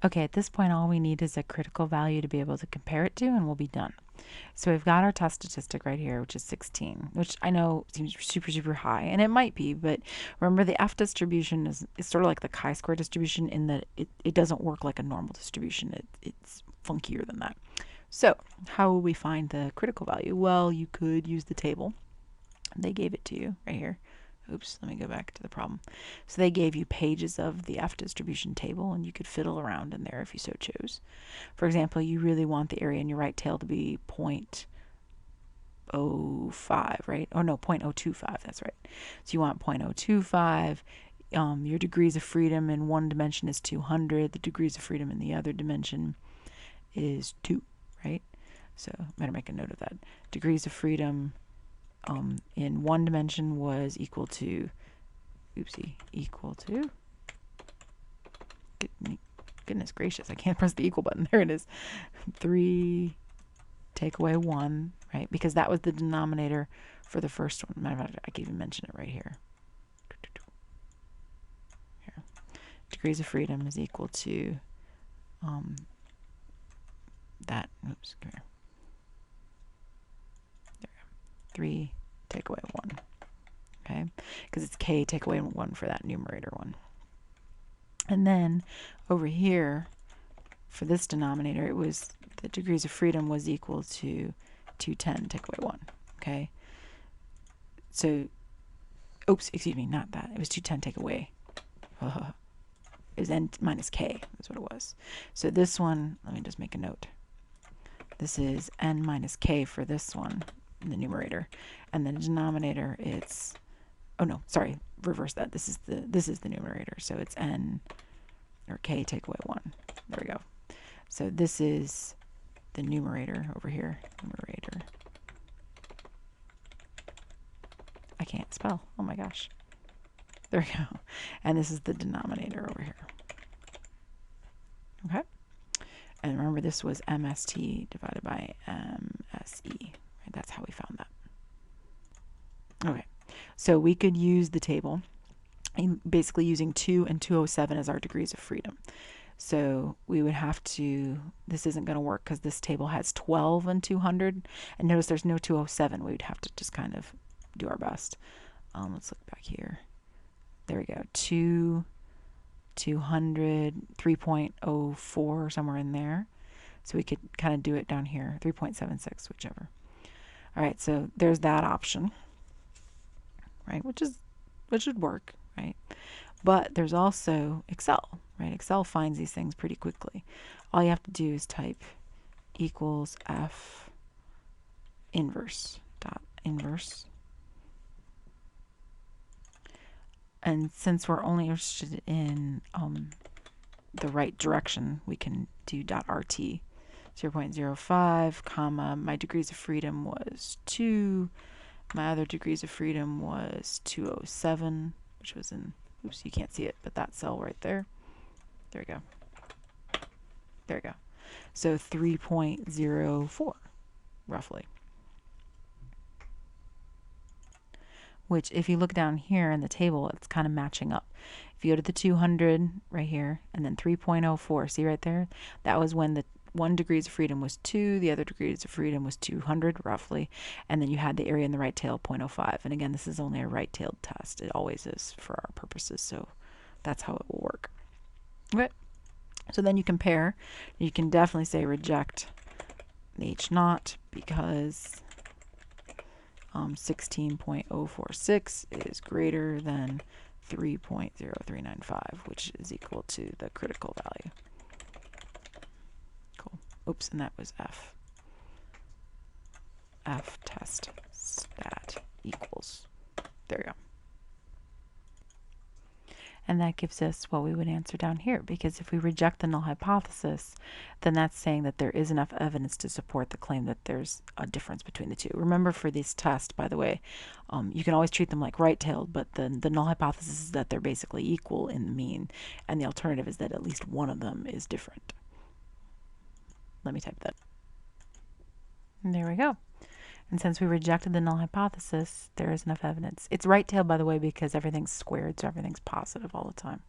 Okay, at this point, all we need is a critical value to be able to compare it to, and we'll be done. So we've got our test statistic right here, which is 16, which I know seems super, super high, and it might be, but remember the F distribution is sort of like the chi-square distribution in that it doesn't work like a normal distribution. It's funkier than that. So how will we find the critical value? Well, you could use the table. They gave it to you right here. Oops, let me go back to the problem. So they gave you pages of the F distribution table, and you could fiddle around in there if you so chose. For example, you really want the area in your right tail to be 0.05, right? Oh no, 0.025, that's right. So you want 0.025. Your degrees of freedom in one dimension is 200. The degrees of freedom in the other dimension is 2, right? So I better make a note of that. Degrees of freedom in one dimension was equal to, goodness gracious, I can't press the equal button. There it is. 3 take away 1, right? Because that was the denominator for the first one. Matter of fact, I can even mention it right here. Here. Degrees of freedom is equal to that. Oops, come here. There we go. 3 take away 1. Okay, because it's k take away 1 for that numerator one. And then over here, for this denominator, it was the degrees of freedom was equal to 210 take away 1. Okay, so, oops, excuse me, not that. It was 210 take away. It was n minus k, is what it was. So this one, let me just make a note. This is n minus k for this one in the numerator, and the denominator it's, oh no, sorry, reverse that. This is the numerator, so it's n or k take away 1. There we go. So this is the numerator over here. Numerator. I can't spell. Oh my gosh. There we go. And this is the denominator over here. Okay. And remember, this was MST divided by MSE. Right? That's how we found that. Okay. So we could use the table, basically using 2 and 207 as our degrees of freedom. So we would have to, this isn't going to work because this table has 12 and 200. And notice there's no 207. We would have to just kind of do our best. Let's look back here. There we go. 200, 3.04, somewhere in there. So we could kind of do it down here, 3.76, whichever. All right, so there's that option, right, which would work, right? But there's also Excel, right? Excel finds these things pretty quickly. All you have to do is type equals F inverse dot inverse. And since we're only interested in the right direction, we can do .rt. 0.05, comma, my degrees of freedom was 2. My other degrees of freedom was 207, which was in, oops, you can't see it, but that cell right there. There we go. There we go. So 3.04, roughly. Which, if you look down here in the table, it's kind of matching up. If you go to the 200 right here, and then 3.04, see right there? That was when the 1 degrees of freedom was 2, the other degrees of freedom was 200, roughly, and then you had the area in the right tail, 0.05. And again, this is only a right-tailed test. It always is for our purposes, so that's how it will work. Okay, so then you compare. You can definitely say reject the H0 because 16.046 is greater than 3.0395, which is equal to the critical value. Cool. Oops, and that was F. F test stat equals. There we go. And that gives us what we would answer down here, because if we reject the null hypothesis, then that's saying that there is enough evidence to support the claim that there's a difference between the two. Remember, for these tests, by the way, you can always treat them like right-tailed, but the null hypothesis is that they're basically equal in the mean, and the alternative is that at least one of them is different. Let me type that. And there we go. And since we rejected the null hypothesis, there is enough evidence. It's right-tailed, by the way, because everything's squared, so everything's positive all the time.